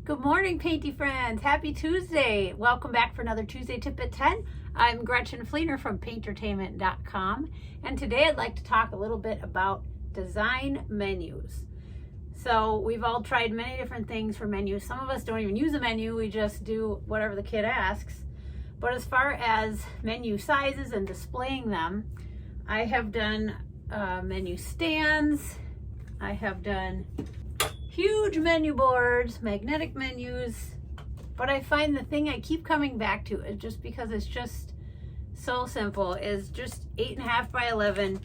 Good morning, painty friends. Happy Tuesday. Welcome back for another Tuesday Tip at 10. I'm Gretchen Fleener from paintertainment.com, and today I'd like to talk a little bit about design menus. So we've all tried many different things for menus. Some of us don't even use a menu. We just do whatever the kid asks. But as far as menu sizes and displaying them, I have done menu stands. I have done huge menu boards, magnetic menus, but I find the thing I keep coming back to is just because it's just so simple, is just 8.5 by 11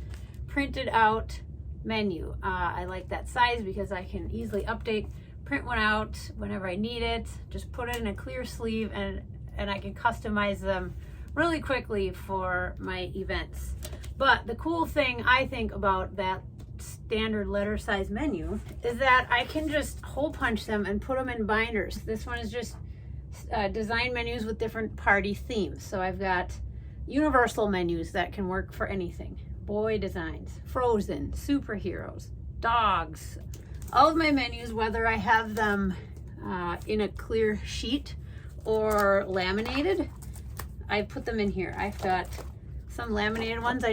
printed out menu. I like that size because I can easily print one out whenever I need it, just put it in a clear sleeve, and I can customize them really quickly for my events. But the cool thing I think about that standard letter size menu is that I can just hole punch them and put them in binders. This one is just design menus with different party themes. So I've got universal menus that can work for anything. Boy designs, Frozen, superheroes, dogs. All of my menus, whether I have them in a clear sheet or laminated, I put them in here. I've got some laminated ones,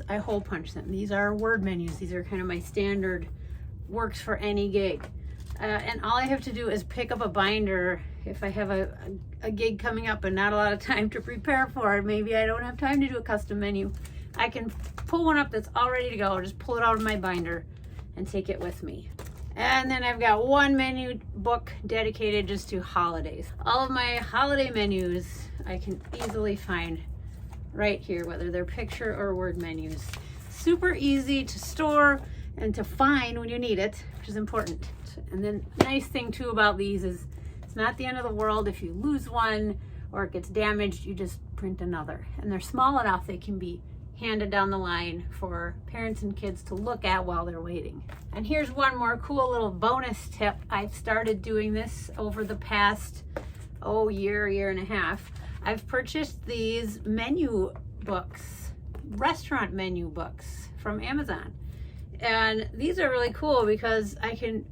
I hole punch them. These are word menus. These are kind of my standard, works for any gig. And all I have to do is pick up a binder if I have a gig coming up and not a lot of time to prepare for it. Maybe I don't have time to do a custom menu. I can pull one up that's all ready to go, just pull it out of my binder and take it with me. And then I've got one menu book dedicated just to holidays. All of my holiday menus I can easily find right here, whether they're picture or word menus. Super easy to store and to find when you need it, which is important. And then nice thing too about these is it's not the end of the world if you lose one or it gets damaged. You just print another, and they're small enough they can be handed down the line for parents and kids to look at while they're waiting. And here's one more cool little bonus tip. I've started doing this over the past year and a half. I've purchased these menu books, restaurant menu books from Amazon. And these are really cool because I can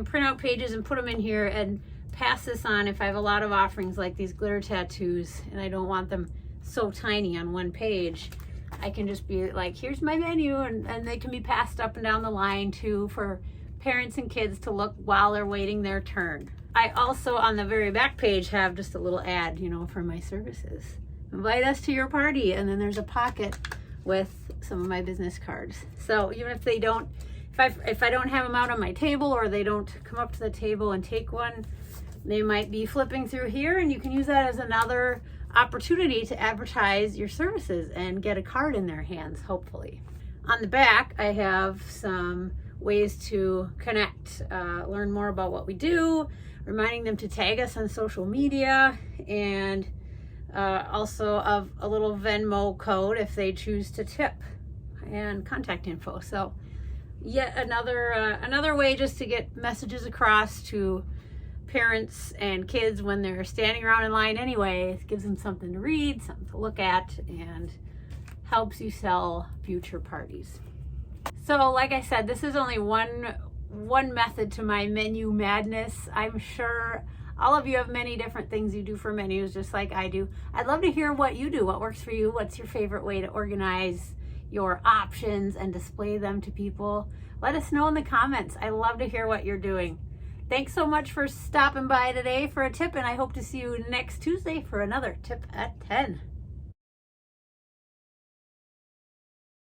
print out pages and put them in here and pass this on if I have a lot of offerings like these glitter tattoos and I don't want them so tiny on one page. I can just be like, here's my menu, and they can be passed up and down the line too for parents and kids to look while they're waiting their turn. I also, on the very back page, have just a little ad, for my services. Invite us to your party, and then there's a pocket with some of my business cards. So even if they don't, if I don't have them out on my table, or they don't come up to the table and take one, they might be flipping through here, and you can use that as another opportunity to advertise your services and get a card in their hands, hopefully. On the back, I have some ways to connect, learn more about what we do, reminding them to tag us on social media, and also of a little Venmo code if they choose to tip, and contact info. So yet another way just to get messages across to parents and kids when they're standing around in line anyway. It gives them something to read, something to look at, and helps you sell future parties. So like I said, this is only one method to my menu madness. I'm sure all of you have many different things you do for menus, just like I do. I'd love to hear what you do, what works for you, what's your favorite way to organize your options and display them to people. Let us know in the comments. I love to hear what you're doing. Thanks so much for stopping by today for a tip, and I hope to see you next Tuesday for another Tip at 10.